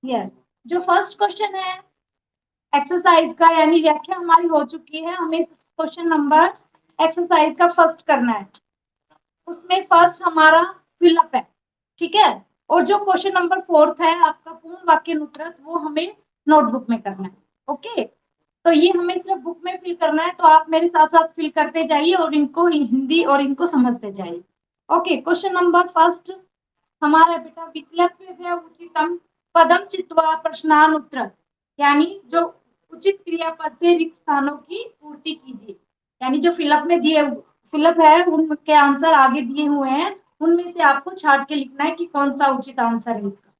Yes, जो first question है exercise का यानी व्याख्या हमारी हो चुकी है, हमें क्वेश्चन नंबर एक्सरसाइज का फर्स्ट करना है। उसमें फर्स्ट हमारा फिलअप है, ठीक है। और जो क्वेश्चन नंबर फोर्थ है आपका पूर्ण वाक्य अनुत्तरक, वो हमें नोटबुक में करना है। ओके, तो ये हमें सिर्फ बुक में फिल करना है, तो आप मेरे साथ साथ फिल करते जाइए और इनको हिंदी और इनको समझते जाइए। ओके, क्वेश्चन नंबर फर्स्ट हमारा बेटा विकल्प है उचितम पदम चित्वा प्रश्नानुत्तर, यानी जो उचित क्रियापद से रिक्त स्थानों की पूर्ति कीजिए। यानी जो फिलअप में दिए फिलअप है उनके आंसर आगे दिए हुए हैं, उनमें से आपको छाट के लिखना है कि कौन सा उचित आंसर है इसका।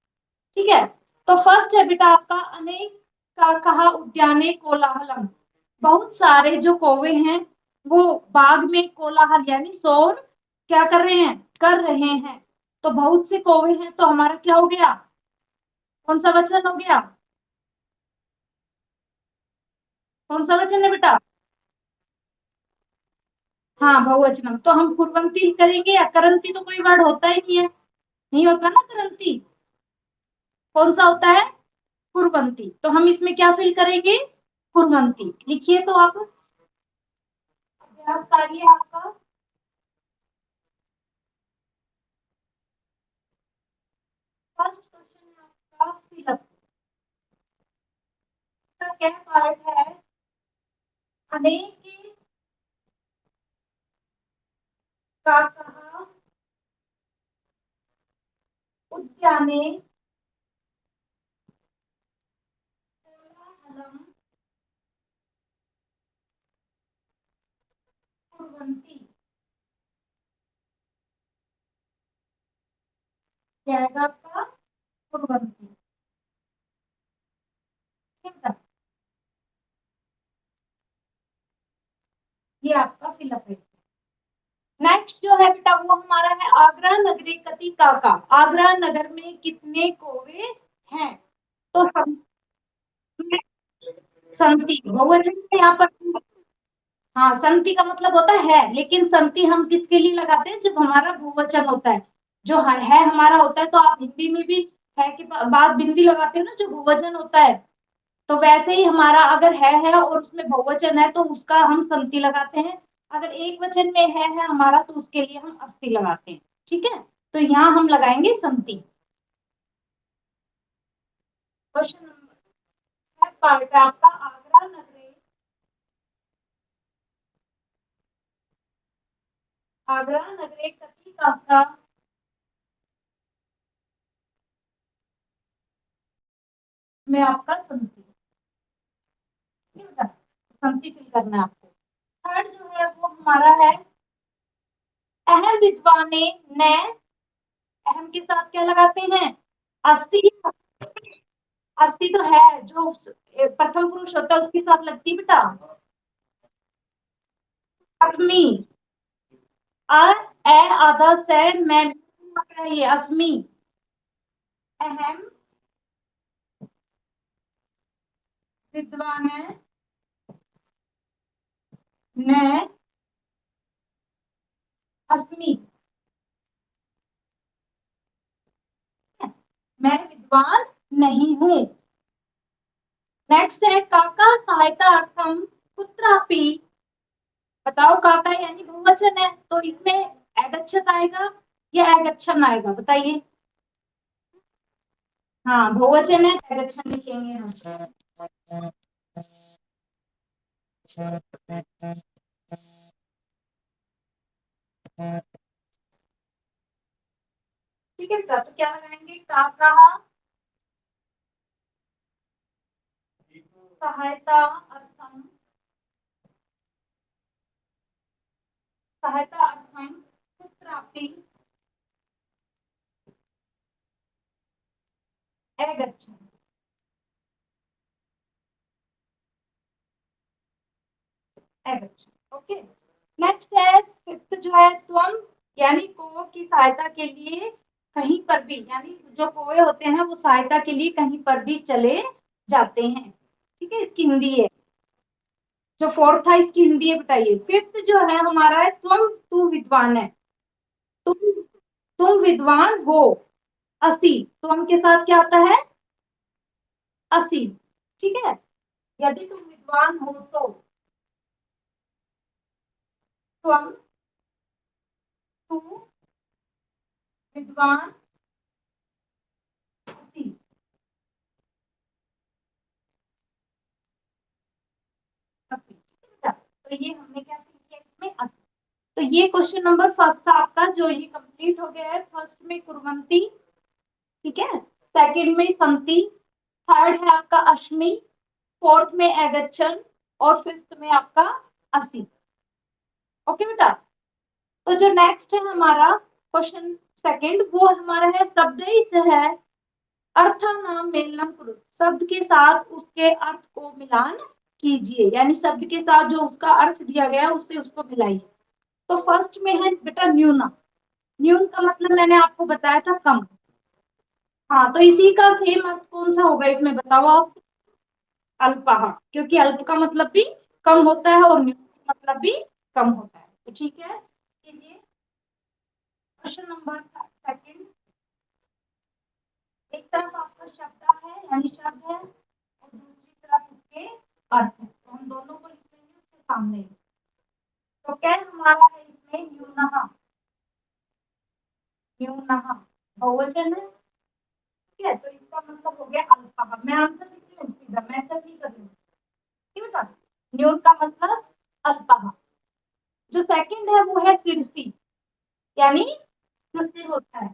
ठीक है, तो फर्स्ट है बेटा आपका अनेक का कहा उद्याने कोलाहलम, बहुत सारे जो कौवे हैं वो बाग में कोलाहल यानी शोर क्या कर रहे हैं। तो बहुत से कौवे हैं, तो हमारा क्या हो गया, कौन सा वचन हो गया, कौन सा वचन है बेटा। हाँ बहुवचनम, तो हम कुर्वंती करेंगे या करंती, तो कोई वर्ड होता ही नहीं है, नहीं होता ना करंती, कौन सा होता है कुर्वंती, तो हम इसमें क्या फिल करेंगे कुर्वंती। लिखिए तो आप, अभ्यास कार्य आपका फर्स्ट क्वेश्चन है आपका फिलअप का क्या पार्ट है, अनेक का कहा उद्याने कोलाहलम कुर्वन्ति, जाएगा आपका कुर्वन्ति। ठीक है, ये आपका फिलअप है। नेक्स्ट जो है बेटा वो हमारा है आगरा नगरी कति काका, आगरा नगर में कितने कौवे हैं। तो संति बहुवचन में यहाँ पर, हाँ संति का मतलब होता है, लेकिन संति हम किसके लिए लगाते हैं, जब हमारा बहुवचन होता है। जो है हमारा होता है, तो आप हिंदी में भी है के बाद बिंदी लगाते हो ना, जो बहुवचन होता है। तो वैसे ही हमारा अगर है और उसमें बहुवचन है तो उसका हम संति लगाते हैं। अगर एक वचन में है हमारा तो उसके लिए हम अस्थि लगाते हैं। ठीक है, तो यहाँ हम लगाएंगे संति। क्वेश्चन नंबर पार्ट है आपका आगरा नगरी, आगरा नगरी कति काका में आपका संति, संति फिल करना है आपको। थर्ड जो है वो हमारा है अहम विद्वाने ने, अहम के साथ क्या लगाते हैं अस्थि, अस्थि तो है जो प्रथम पुरुष होता है उसके साथ लगती है बेटा, अस्मि, अ ए आधा से मैं ये अस्मि, अहम विद्वान है ने अस्मि, मैं विद्वान नहीं हूँ। नेक्स्ट है काका सहायता अर्थम कुत्रापि, बताओ काका यानी बहुवचन है, तो इसमें एगच्छत आएगा या एगच्छन आएगा बताइए। हाँ बहुवचन है, एगच्छन लिखेंगे हम। ठीक है बेटा, तो क्या लगाएंगे काका सहायता अर्थम, सहायता अर्थम कुत्रापि एगच्छन। एगच्छन ओके। नेक्स्ट है फिफ्थ जो है त्वम, यानी को की सहायता के लिए कहीं पर भी, यानी जो कोए होते हैं वो सहायता के लिए कहीं पर भी चले जाते हैं। ठीक है, इसकी हिंदी है, जो फोर्थ था इसकी हिंदी है बताइए। फिफ्थ जो है हमारा है तुम, तू विद्वान है, तुम तुम विद्वान हो, 80, त्वम के साथ क्या आता है 80। ठीक है, यदि तुम विद्वान हो तो त्वम, तू विद्वान 80। तो ये हमने क्या सीख किया इसमें 80। तो ये क्वेश्चन नंबर फर्स्ट था आपका, जो ये कंप्लीट हो गया है। फर्स्ट में कुर्वंती, ठीक है, सेकंड में संति, थर्ड है आपका अश्मि, फोर्थ में एगच्छन, और फिफ्थ में आपका अस्सी। ओके बेटा। तो जो नेक्स्ट है हमारा क्वेश्चन सेकंड, वो हमारा है शब्द है अर्थ नाम मेलनम कुरु, शब्द के साथ उसके अर्थ को मिलान कीजिए, यानी शब्द के साथ जो उसका अर्थ दिया गया है उससे उसको मिलाइए। तो फर्स्ट में है बेटा न्यूना। न्यून का मतलब मैंने आपको बताया था कम। हाँ, तो इसी का सेम अर्थ कौन सा होगा इसमें बताओ आप। अल्पहा, क्योंकि अल्प का मतलब भी कम होता है और न्यून का मतलब भी कम होता है। तो ठीक है, कीजिए क्वेश्चन नंबर सेकंड। एक तरफ आपका शब्द है यानी शब्द है, और दूसरी तरफ उसके अर्थ है, तो हम दोनों को लिखेंगे उसके सामने। तो क्या हमारा है इसमें न्यूनहा, न्यूनहा बहुवचन है। ठीक है, तो इसका मतलब हो गया अल्पहा। मैं आंसर लिख रही हूँ सीधा, मैं ऐसा नहीं कर रही हूँ। ठीक है बेटा, न्यून का मतलब अल्पहा। जो सेकंड है वो है सिरसी, यानी जो सिर होता है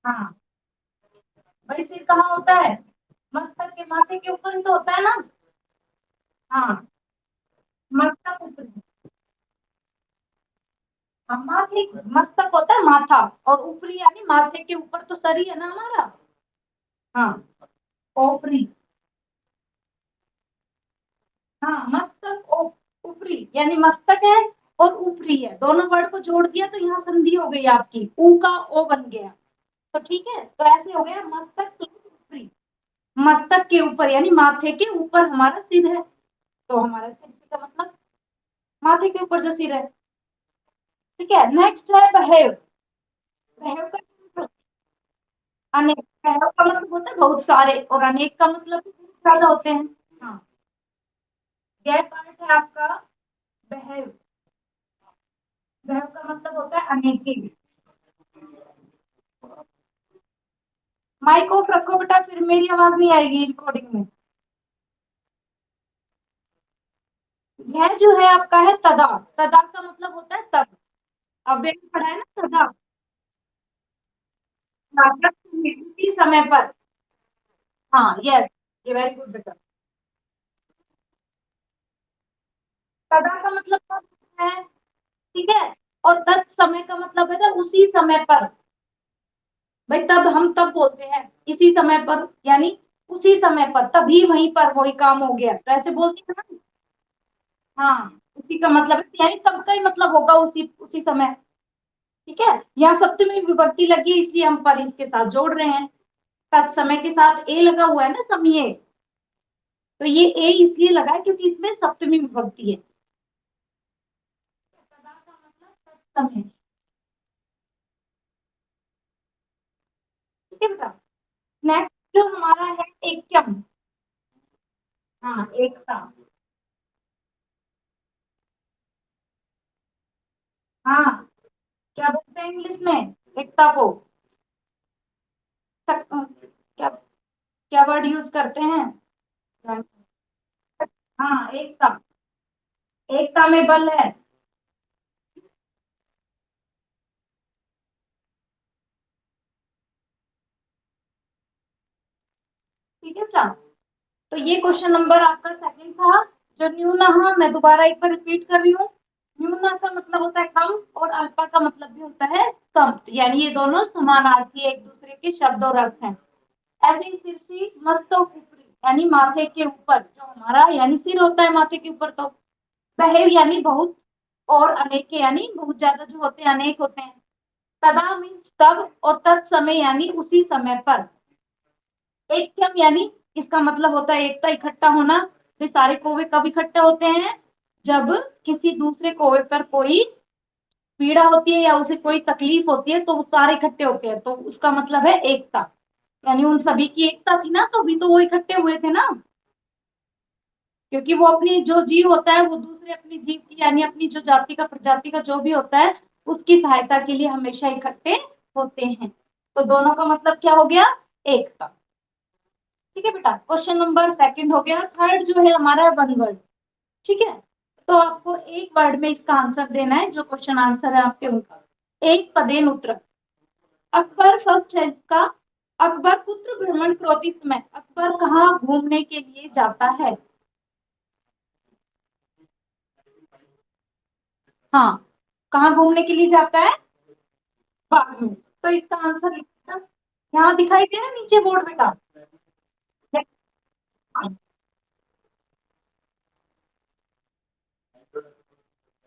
हाँ, भाई सिर कहाँ होता है, मस्तक के माथे के ऊपर ही तो होता है ना। हाँ, मस्तक ऊपर, हाँ, माथे, मस्तक होता है माथा, और ऊपरी यानी माथे के ऊपर तो सर ही है ना हमारा। हाँ, ऊपरी, हाँ मस्तक ऊपरी यानी मस्तक है और ऊपरी है, दोनों वर्ड को जोड़ दिया तो यहाँ संधि हो गई आपकी, ऊ का ओ बन गया। तो ठीक है, तो ऐसे हो गया मस्तक प्लस ऊपरी। मस्तक के ऊपर यानी माथे के ऊपर हमारा सिर है, तो हमारा सिर का मतलब माथे के ऊपर जो सिर है। ठीक है, नेक्स्ट है बहेव। बहेव का मतलब अनेक, बहेव का मतलब होता है बहुत सारे, और अनेक का मतलब ज्यादा होते हैं। हाँ, यह पार्ट है आपका बहेव। बहेव का मतलब होता है अनेक। माइक ऑफ रखो बेटा, फिर मेरी आवाज नहीं आएगी रिकॉर्डिंग में। यह जो है आपका है तदा। तदा का मतलब होता है तब। अब मैंने पढ़ा है ना तदा, मतलब उसी समय पर। हाँ यस, ये वेरी गुड बेटा। तदा का मतलब कब होता है, ठीक है, और तत् समय का मतलब है ना उसी समय पर। भाई तब हम तब बोलते हैं इसी समय पर, यानी उसी समय पर, तभी वहीं पर वही काम हो गया, तो ऐसे बोलते हैं ना। हाँ, उसी का मतलब है, यानी तब का ही मतलब होगा उसी उसी समय। ठीक है, यहाँ सप्तमी विभक्ति लगी है, इसलिए हम पर इसके साथ जोड़ रहे हैं। तत्समय के साथ ए लगा हुआ है ना, समय, तो ये ए इसलिए लगा है क्योंकि इसमें सप्तमी विभक्ति है। सदा का मतलब तत्समय। ठीक है बेटा। नेक्स्ट जो हमारा है एकम। हाँ, एकता। हाँ, क्या बोलते हैं इंग्लिश में एकता को, क्या क्या वर्ड यूज करते हैं। हाँ, एकता, एकता में बल है। ठीक है बेटा, तो ये क्वेश्चन नंबर आपका सेकंड था। जो न्यूनहा, मैं दोबारा एक बार रिपीट कर रही हूँ। न्यूना का मतलब होता है कम, और अल्पा का मतलब भी होता है कम, यानी ये दोनों समानार्थी एक दूसरे के शब्द और अर्थ हैं। ऐसे ही शीर्षी मस्तक ऊपरी, यानी माथे के ऊपर जो हमारा यानी सिर होता है माथे के ऊपर। तो बहेव यानी बहुत, और अनेक यानी बहुत ज्यादा जो होते हैं अनेक होते हैं। तदा मीन्स तब, और तत्समय यानी उसी समय पर। एकम यानी इसका मतलब होता है एकता, इकट्ठा होना। तो सारे कौवे कब इकट्ठे होते हैं, जब किसी दूसरे कौवे पर कोई पीड़ा होती है या उसे कोई तकलीफ होती है तो वो सारे इकट्ठे होते हैं, तो उसका मतलब है एकता। यानी उन सभी की एकता थी ना, तो भी तो वो इकट्ठे हुए थे ना, क्योंकि वो अपनी जो जीव होता है वो दूसरे अपनी जीव की यानी अपनी जो जाति का प्रजाति का जो भी होता है उसकी सहायता के लिए हमेशा इकट्ठे होते हैं। तो दोनों का मतलब क्या हो गया? एकता। ठीक है बेटा, क्वेश्चन नंबर सेकंड हो गया। थर्ड जो है हमारा वन वर्ड। ठीक है, तो आपको एक वर्ड में इसका आंसर देना है, जो क्वेश्चन आंसर है आपके उनका। एक पदेन उत्तर। अकबर फर्स्ट है इसका। अकबर पुत्र भ्रमण करोति समय, अकबर कहाँ घूमने के लिए जाता है? हाँ, कहाँ घूमने के लिए जाता है? बाग में। तो इसका आंसर लिखना, यहाँ दिखाई दे ना नीचे बोर्ड बेटा।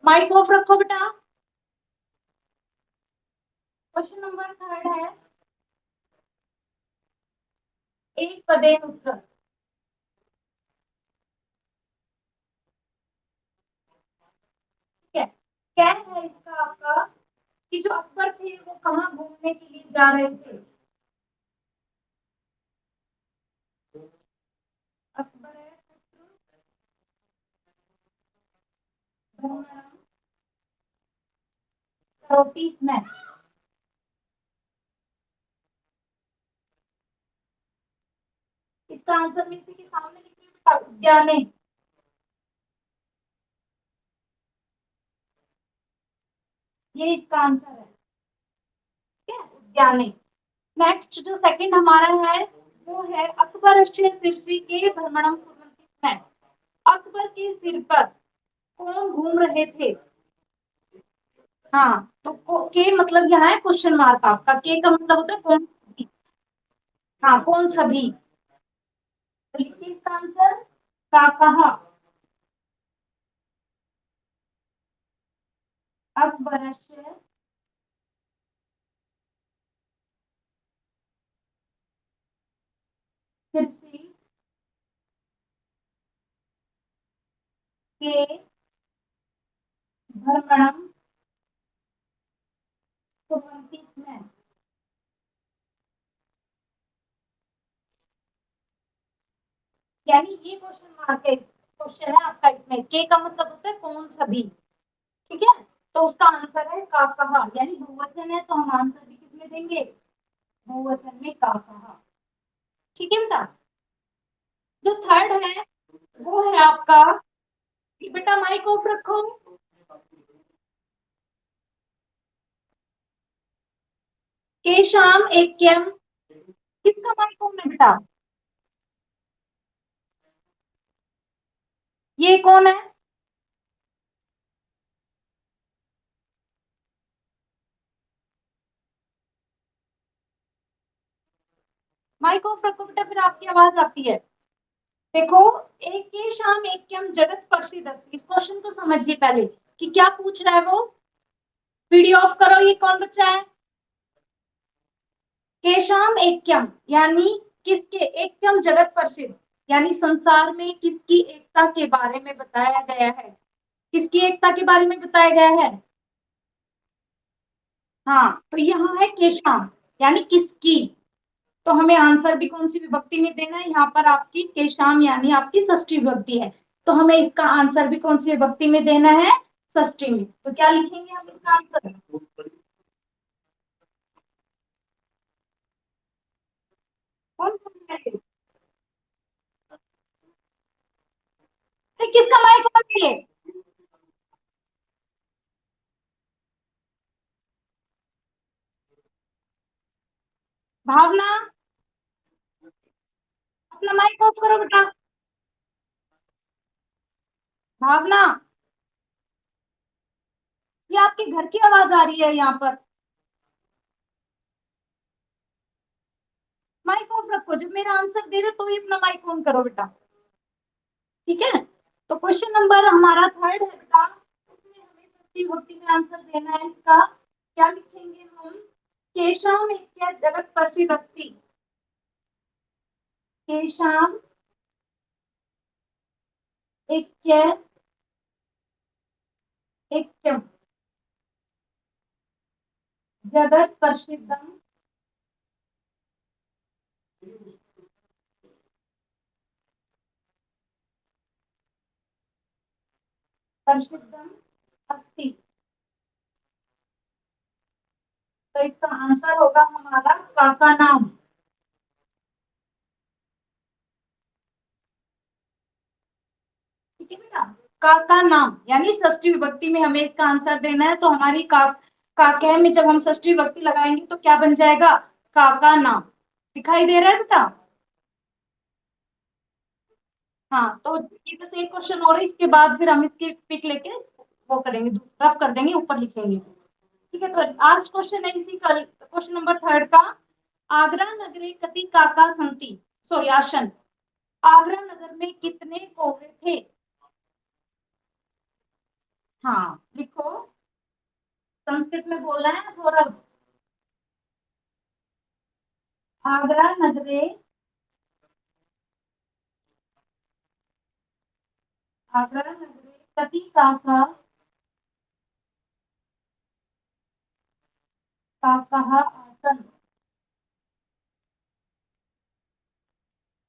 माइक ऑफ रखो बेटा। क्वेश्चन नंबर थर्ड है एक पदेन उत्तर। ठीक है, क्या है इसका आपका कि जो अकबर थे वो कहाँ घूमने के लिए जा रहे थे? अकबर है करोती में। इसका आंसर में इसी के सामने लिखिए बेटा, उद्याने। ये इसका आंसर है। ठीक है, उद्याने। नेक्स्ट जो सेकंड हमारा है वो है अकबर शीर्षी के भ्रमणम कुर्वन्ति में। अकबर के सिर पर कौन घूम रहे थे? हाँ, तो के मतलब यहाँ है क्वेश्चन मार्क आपका, के का मतलब होता है कौन। हाँ, कौन सभी। तो लिखिए इसका आंसर, का कहा अकबर शीर्षी के भ्रमणम कुर्वन्ति में। यानी ये क्वेश्चन मार्क है, क्वेश्चन है आपका इसमें, के का मतलब होता है कौन सभी। ठीक है, तो उसका आंसर है का कहा, यानी बहुवचन है तो हम आंसर भी किसमें देंगे? बहुवचन में का कहा। ठीक है बेटा, जो थर्ड है वो है आपका कि बेटा माइक ऑफ रखो। के शाम एक क्यम, किसका माइक ऑन है बेटा? ये कौन है? माइक ऑफ रखो बेटा, फिर आपकी आवाज आती है। देखो, एक के शाम एक क्यम जगत प्रसिद्ध अस्ति। इस क्वेश्चन को समझिए पहले कि क्या पूछ रहा है वो। वीडियो ऑफ करो, ये कौन बच्चा है? केशाम एकम यानी किसके, एकम जगत प्रसिद्ध यानी संसार में किसकी एकता के बारे में बताया गया है? किसकी एकता के बारे में बताया गया है? हाँ, तो यहाँ है केशाम यानी किसकी। तो हमें आंसर भी कौन सी विभक्ति में देना है? यहाँ पर आपकी केशाम यानी आपकी षष्ठी विभक्ति है, तो हमें इसका आंसर भी कौन सी विभक्ति में देना है? षष्ठी में। तो क्या लिखेंगे हम इसका आंसर? कौन कौन है ये? किसका माइक ऑन है ये? भावना, अपना माइक ऑफ करो बेटा। भावना, ये आपके घर की आवाज आ रही है यहाँ पर। माइक ऑफ रखो, जब मेरा आंसर दे रहे हो तो ही अपना माइक ऑन करो बेटा। ठीक है, तो क्वेश्चन नंबर हमारा थर्ड है बेटा, उसमें हमें सच्ची भक्ति में आंसर देना है इसका। क्या लिखेंगे हम? केशाम इत्या जगत प्रसिद्ध अस्ति। केशाम इत्य इत्यम जगत प्रसिद्धम प्रसिद्धम अस्ति। तो इसका आंसर होगा हमारा काका नाम। ठीक है बेटा, काका नाम यानी षष्ठी विभक्ति में हमें इसका आंसर देना है। तो हमारी काके में जब हम षष्ठी विभक्ति लगाएंगे तो क्या बन जाएगा, काका नाम। दिखाई दे रहा है बेटा? हाँ, तो ये बस एक क्वेश्चन और है, इसके बाद फिर हम इसकी पिक लेके वो करेंगे, दूसरा कर देंगे, ऊपर लिखेंगे। ठीक है, तो आज क्वेश्चन है इसी क्वेश्चन नंबर 3 का। आगरा नगरे कति काका संति, सॉरी आसन। आगरा नगर में कितने कौवे थे? हाँ लिखो, संस्कृत में बोलना है सौरभ। आगरा नगरे आगरा नगरे कति काका काकः आसन।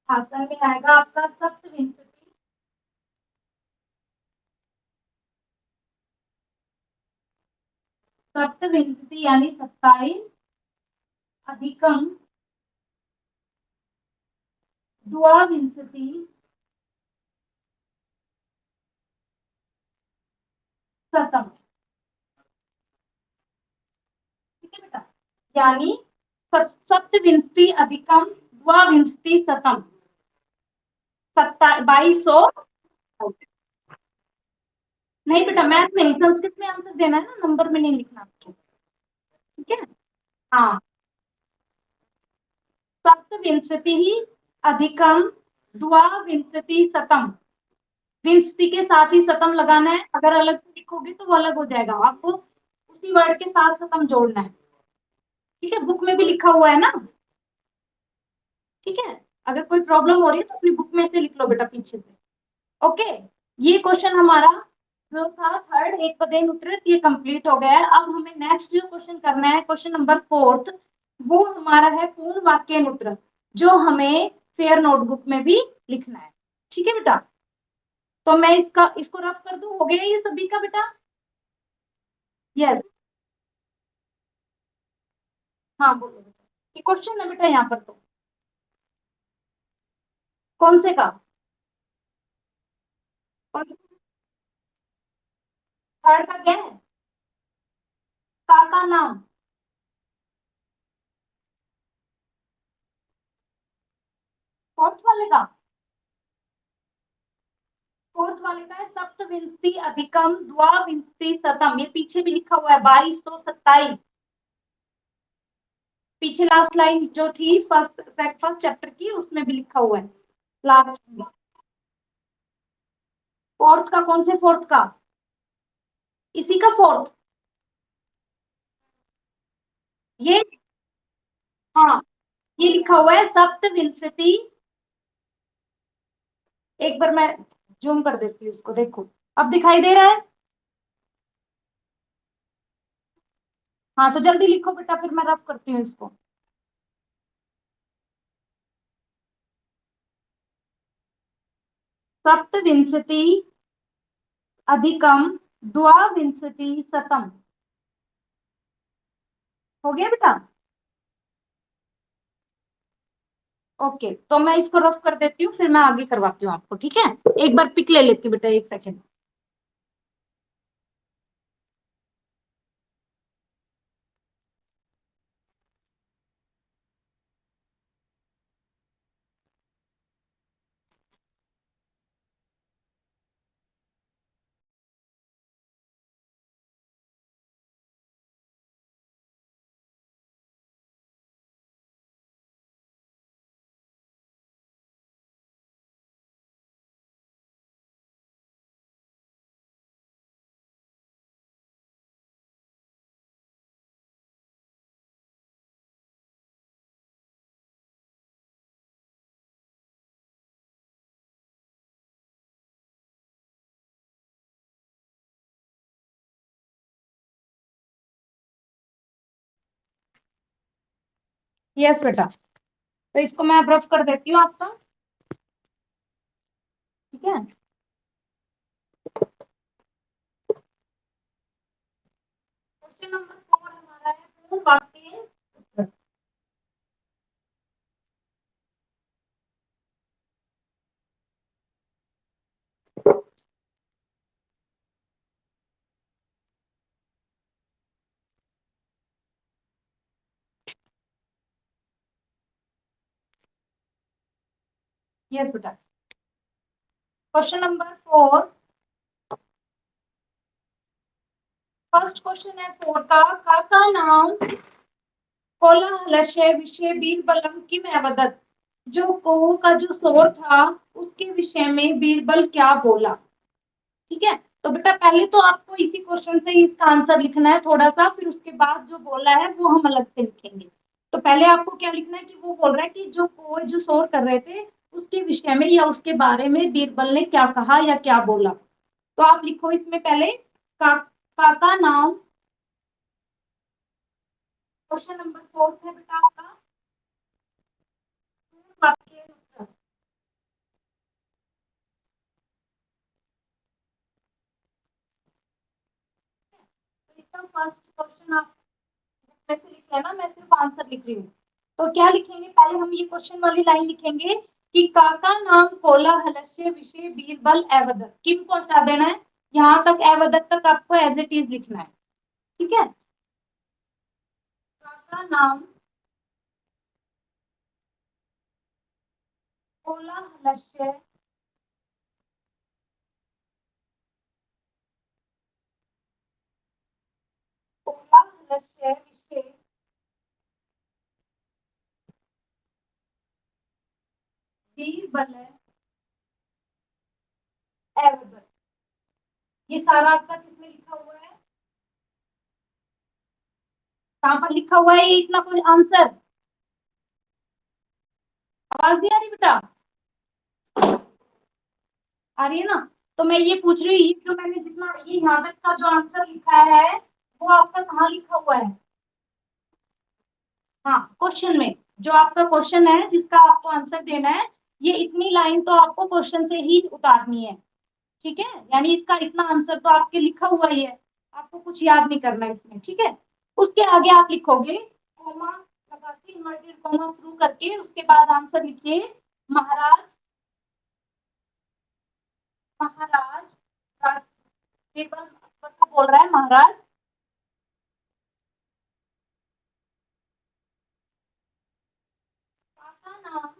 आसन में आएगा आपका सप्तविंशति। सप्तविंशति यानी 27 अधिकम द्वाविंशति शतम। ठीक है बेटा, यानी सप्तविंशति अधिकम द्वाविंशति शतम, 2200। नहीं बेटा, मैथ नहीं, संस्कृत में आंसर देना है ना, नंबर में नहीं लिखना आपको। ठीक है, हाँ, सप्तविंशति अधिकम द्वाविंशति शतम। विंशति के साथ ही शतम लगाना है, अगर अलग से लिखोगे तो वो अलग हो जाएगा, आपको उसी वर्ड के साथ शतम जोड़ना है। ठीक है, बुक में भी लिखा हुआ है ना। ठीक है, अगर कोई प्रॉब्लम हो रही है तो अपनी बुक में से लिख लो बेटा पीछे से। ओके, ये क्वेश्चन हमारा जो था थर्ड एक पदेन उत्तरित, ये कंप्लीट हो गया है। अब हमें नेक्स्ट जो क्वेश्चन करना है, क्वेश्चन नंबर 4, वो हमारा है पूर्ण वाक्य उत्तरत, जो हमें फेयर नोटबुक में भी लिखना है। ठीक है बेटा, तो मैं इसको रफ कर दूं, हो गया ये सभी का बेटा? यस, हाँ बोलो बेटा, ये क्वेश्चन है बेटा यहाँ पर। तो कौन से का? और थर्ड का क्या है? का नाम। फोर्थ वाले का? फोर्थ वाले का है सप्तविंशति अधिकम द्वाविंशति शतम, ये पीछे भी लिखा हुआ है 2227। पीछे लास्ट लाइन जो थी फर्स्ट चैप्टर की, उसमें भी लिखा हुआ है लास्ट में। फोर्थ का? कौन से फोर्थ का? इसी का फोर्थ? ये, हाँ, ये लिखा हुआ है सप्तविंशति। एक बार मैं जूम कर देती हूँ इसको, देखो अब दिखाई दे रहा है? हाँ, तो जल्दी लिखो बेटा, फिर मैं रफ करती हूँ इसको। सप्तविंशति अधिकम द्वाविंशति शतम। हो गया बेटा? ओके, तो मैं इसको रफ कर देती हूँ, फिर मैं आगे करवाती हूँ आपको। ठीक है, एक बार पिक ले लेती हूँ बेटा, एक सेकेंड। यस बेटा, तो इसको मैं अब रफ कर देती हूँ आपका, ठीक है। क्वेश्चन नंबर 4 हमारा है पूर्ण वाक्य उत्तर। यस बेटा, क्वेश्चन नंबर 4, फर्स्ट क्वेश्चन है 4 का नाम कोलाहलस्य विषय बीरबलम किम एवदत। जो कोहू का जो शोर था उसके विषय में बीरबल क्या बोला। ठीक है, तो बेटा पहले तो आपको इसी क्वेश्चन से इसका आंसर लिखना है थोड़ा सा, फिर उसके बाद जो बोला है वो हम अलग से लिखेंगे। तो पहले आपको क्या लिखना है कि वो बोल रहा है कि जो कोई जो शोर कर रहे थे उसके विषय में या उसके बारे में बीरबल ने क्या कहा या क्या बोला। तो आप लिखो इसमें पहले का नाम, क्वेश्चन नंबर 4 है बेटा आपका वाक्य उत्तर। तो इसका फर्स्ट क्वेश्चन आप में से लिख लेना, मैं सिर्फ आंसर लिख रही हूँ। तो क्या लिखेंगे, पहले हम ये क्वेश्चन वाली लाइन लिखेंगे कि काका नाम कोलाहलस्य विषय बीरबल एवदत। किम को हटा देना है, यहाँ तक एवदत तक आपको एज इट इज लिखना है। ठीक है, काका नाम कोलाहलस्य कोलाहलस्य विषय बीरबल एवदत। ये सारा आपका किसमें लिखा हुआ है, कहाँ पर लिखा हुआ है ये इतना कुछ आंसर। आवाज नहीं आ रही बेटा, आ रही है ना। तो मैं ये पूछ रही हूँ, ये जो मैंने जितना ये यहाँ तक का जो आंसर लिखा है वो आपका कहाँ लिखा हुआ है। हाँ, क्वेश्चन में जो आपका क्वेश्चन है जिसका आपको आंसर देना है, ये इतनी लाइन तो आपको क्वेश्चन से ही उतारनी है। ठीक है, यानी इसका इतना आंसर तो आपके लिखा हुआ ही है, आपको कुछ याद नहीं करना है इसमें। ठीक है, उसके आगे आप लिखोगे कोमा लगा के इन्वर्टेड कोमा शुरू करके उसके बाद आंसर लिखिए महाराज, महाराज केवल अकबर को बोल रहा है महाराज का नाम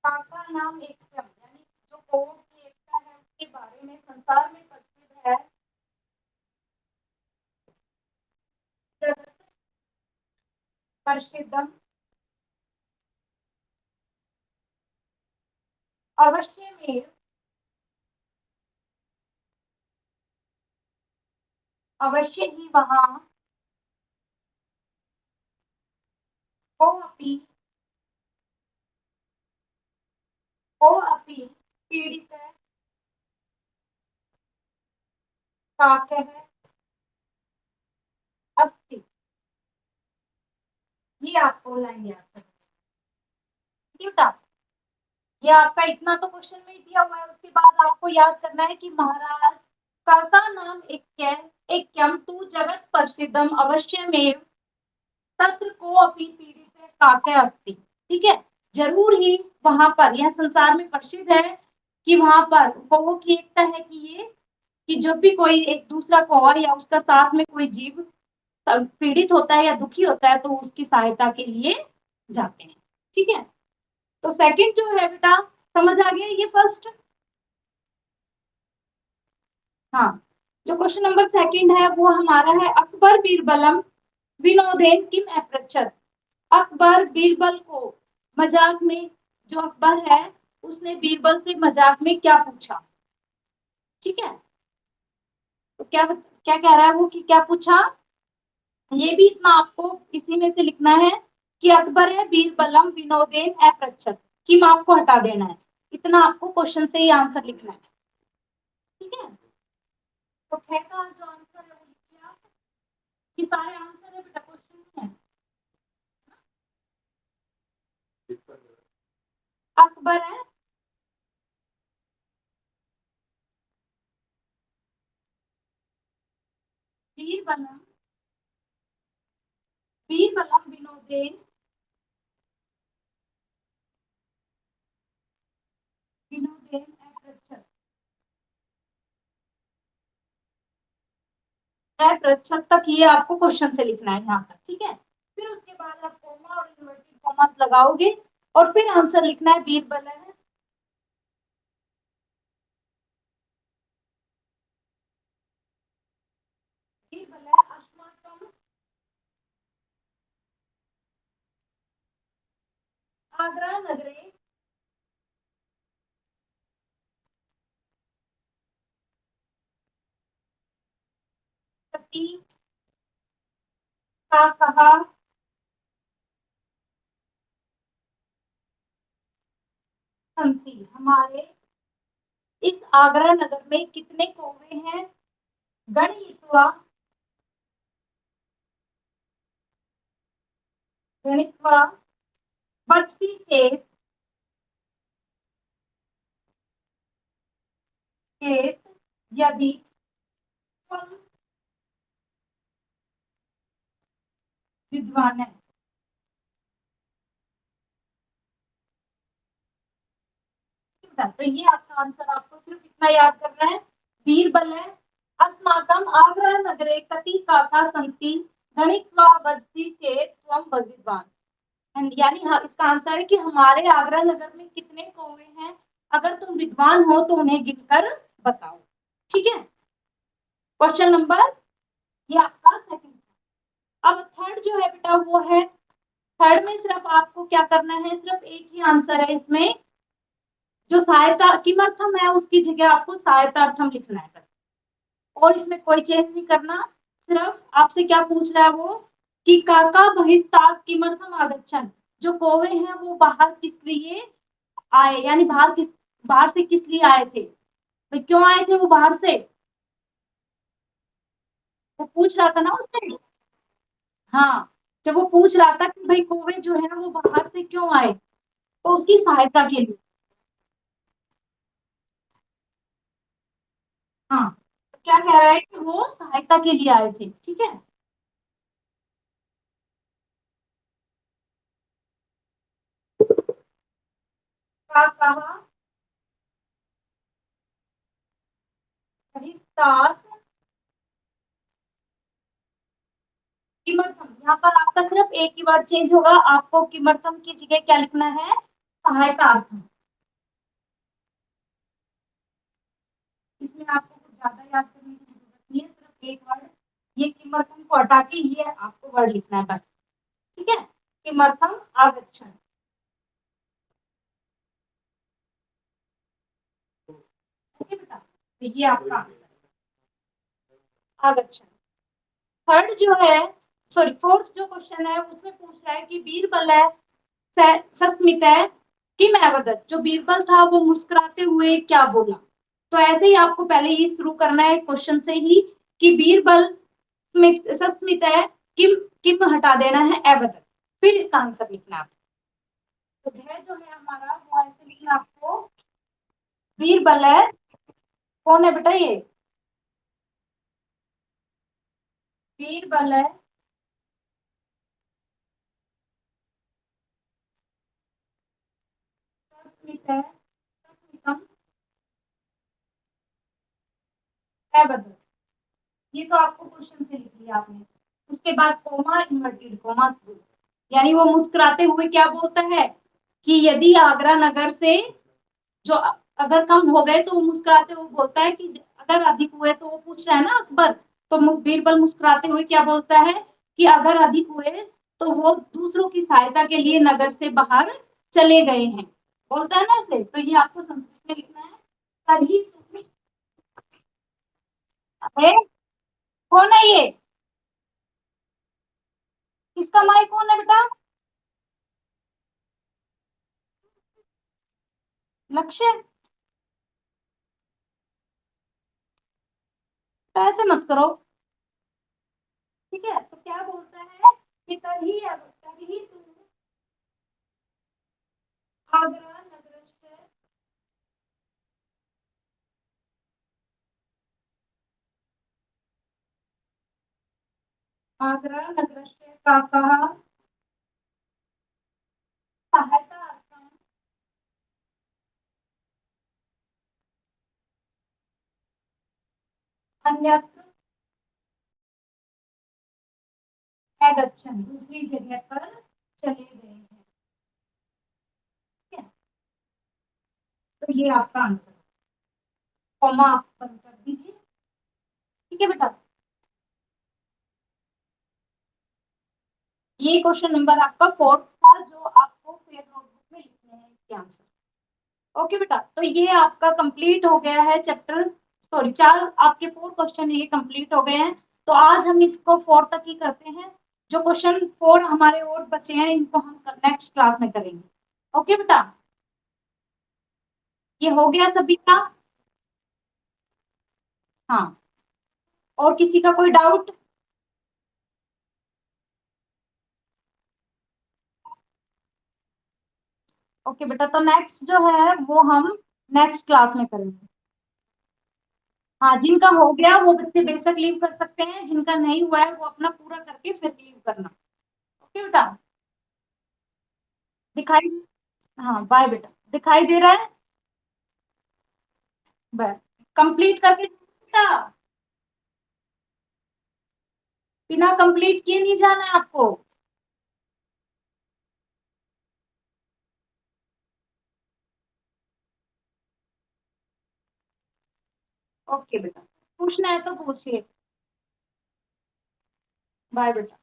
का नाम एकम, यानी जो कौम की एकता है उसके बारे में संसार में प्रसिद्ध है। जगत प्रसिद्धम अवश्य में, अवश्य ही वहां को अपनी को अपनी पीड़ित काके है अस्थि। ये आपको लाइन याद करना, ये आपका इतना तो क्वेश्चन में ही दिया हुआ है। उसके बाद आपको याद करना है कि महाराज काका नाम एक्यम तू जगत प्रसिद्धम अवश्य में सत्र को अपनी पीढ़ी से काके अस्ति। ठीक है, जरूर ही वहां पर यह संसार में प्रसिद्ध है कि वहां पर कौओं की एकता है कि ये कि जब भी कोई एक दूसरा कौवा या उसका साथ में कोई जीव पीड़ित होता है या दुखी होता है तो उसकी सहायता के लिए जाते हैं। ठीक है, तो सेकंड जो है बेटा समझ आ गया ये फर्स्ट। हाँ, जो क्वेश्चन नंबर सेकंड है वो हमारा है अकबर बीरबलम विनोदेन किम अपृच्छत। अकबर बीरबल को मजाक में, जो अकबर है उसने बीरबल से मजाक में क्या पूछा। ठीक है, तो क्या क्या कह रहा है वो कि क्या पूछा, ये भी इतना आपको इसी में से लिखना है कि अकबर है बीरबलम विनोदेन अपृच्छत, किम आपको हटा देना है, इतना आपको क्वेश्चन से ही आंसर लिखना है। ठीक है, तो खैर का जो आंसर है वो ये सारे आंसर है बेटा, क्वेश्चन है। अकबर है, बीरबलम, बीरबलम विनोदेन, विनोदेन अप्रच्छद, अप्रच्छद तक ये आपको क्वेश्चन से लिखना है यहाँ तक, ठीक है। फिर उसके बाद आप कोमा और इन्वर्टेड कॉमास लगाओगे और फिर आंसर लिखना है बीरबल है, बीरबल है अस्माकम आगरा नगरे सती का कहा संति, हमारे इस आगरा नगर में कितने कौवे हैं, गणित्वा, गणित्वा बत्ती से चेत यदि तुम विद्वान है। तो ये आपका आंसर, आपको सिर्फ इतना याद करना है, बीरबल है अस्माकम आगरा नगरे कति काका संति गणित्वा वदति चेत त्वम विद्वान। यानी हाँ, इसका आंसर है कि हमारे आगरा नगर में कितने कौवे हैं, अगर तुम विद्वान हो तो उन्हें गिनकर बताओ, ठीक है। क्वेश्चन नंबर, ये आपका सेकंड। अब थर्ड जो है बेटा वो है, थर्ड में सिर्फ आपको क्या करना है, सिर्फ एक ही आंसर है इसमें, जो सहायता किमर्थम है उसकी जगह आपको सहायतार्थम लिखना है बस, और इसमें कोई चेंज नहीं करना। सिर्फ आपसे क्या पूछ रहा है वो, कि काका बहिस्तात् किमर्थम आगच्छन्, जो कौवे हैं वो बाहर किस लिए आए, यानी बाहर से किस लिए आए थे, तो क्यों आए थे वो बाहर से, वो पूछ रहा था ना उससे। हाँ, जब वो पूछ रहा था कि भाई कौवे जो है वो बाहर से क्यों आए, तो उसकी सहायता के लिए। हाँ, तो क्या कह रहा है कि वो सहायता के लिए आए थे, ठीक है। क्या कहा बहिस्तात् किमर्थम, यहाँ पर आपका सिर्फ एक ही वर्ड चेंज होगा, आपको किमर्थम की जगह क्या लिखना है, सहायतार्थम। इसमें आपको कुछ ज्यादा याद करने की जरूरत नहीं है, सिर्फ एक वर्ड, ये किमर्थम को हटा के ये आपको वर्ड लिखना है बस, ठीक है। किमर्थम आगच्छन्, ओके बेटा, तो ये आपका आगच्छन्। थर्ड जो है, सॉरी फोर्थ जो क्वेश्चन है उसमें पूछ रहा है कि बीरबल है सस्मित है किम अवदत, जो बीरबल था वो मुस्कुराते हुए क्या बोला। तो ऐसे ही आपको पहले ये शुरू करना है क्वेश्चन से ही, कि बीरबल सस्मित है, किम किम हटा देना है अवदत, फिर इसका आंसर लिखना है। तो है जो है हमारा वो ऐसे लिखना आपको, बीरबल है, कौन है बेटा ये, बीरबल है सस्मित है सस्मितम अवदत, ये तो आपको क्वेश्चन से लिख लिया आपने। उसके बाद कोमा इन्वर्टेड कोमा, यानी वो मुस्कुराते हुए क्या बोलता है, कि यदि आगरा नगर से जो अगर कम हो गए तो वो मुस्कुराते हुए बोलता है कि अगर अधिक हुए, तो वो पूछ रहा है ना अकबर, तो बीरबल मुस्कुराते हुए क्या बोलता है, कि अगर अधिक हुए तो वो दूसरों की सहायता के लिए नगर से बाहर चले गए हैं, बोलता है ना ऐसे, तो ये आपको संस्कृत में लिखना है। तभी तुम्हें, अरे कौन है ये, किसका माई कौन है बेटा, लक्ष्य, तो ऐसे मत करो, ठीक है। तो तर्हि तर्हि तु आग्रा नगरस्य आग्रा नगरस्य काकः सहायतार्थम् अन्यत्र अगच्छन्, दूसरी जगह पर चले गए हैं। ठीक है, तो ये आपका आंसर, कॉमा आप बंद कर दीजिए। ठीक है बेटा, ये क्वेश्चन नंबर आपका 4 था जो आपको फिर नोटबुक में लिखने हैं इसके आंसर। ओके बेटा, तो ये आपका कंप्लीट हो गया है चैप्टर, सॉरी 4 आपके 4 क्वेश्चन ये कंप्लीट हो गए हैं। तो आज हम इसको 4 तक ही करते हैं, जो क्वेश्चन 4 हमारे और बचे हैं इनको हम नेक्स्ट क्लास में करेंगे। ओके बेटा, ये हो गया सभी का। हाँ, और किसी का कोई डाउट? ओके बेटा, तो नेक्स्ट जो है वो हम नेक्स्ट क्लास में करेंगे। हाँ, जिनका हो गया वो बच्चे बेशक लीव कर सकते हैं, जिनका नहीं हुआ है वो अपना पूरा करके फिर लीव करना। ओके बेटा, दिखाई, हाँ बाय बेटा, दिखाई दे रहा है? बाय, कंप्लीट करके बेटा, बिना कंप्लीट किए नहीं जाना है आपको। ओके बेटा, पूछना है तो पूछिए। बाय बेटा।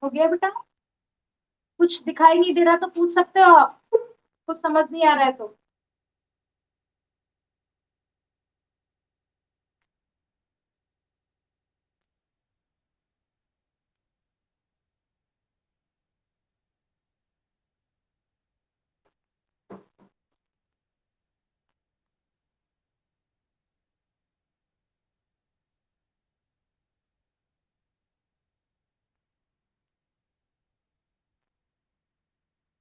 हो गया बेटा, कुछ दिखाई नहीं दे रहा तो पूछ सकते हो आप, कुछ समझ नहीं आ रहा है तो।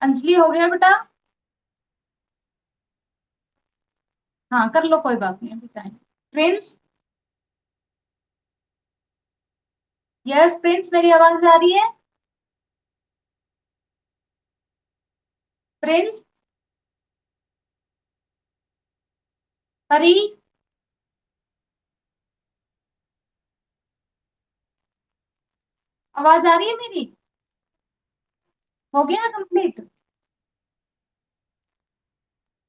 अंजलि हो गया बेटा? हाँ कर लो, कोई बात नहीं, अभी टाइम। प्रिंस, यस प्रिंस, मेरी आवाज आ रही है? प्रिंस, हरी, आवाज आ रही है मेरी? हो गया कंप्लीट?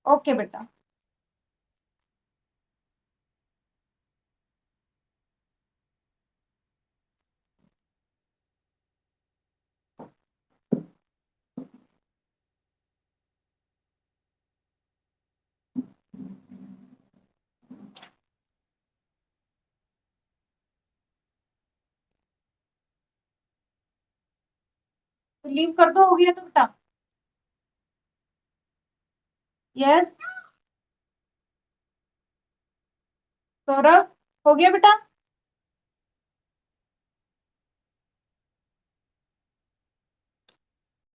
ओके बेटा, तो लीव कर दो, हो गया तो बेटा। यस, सौरभ, हो गया बेटा?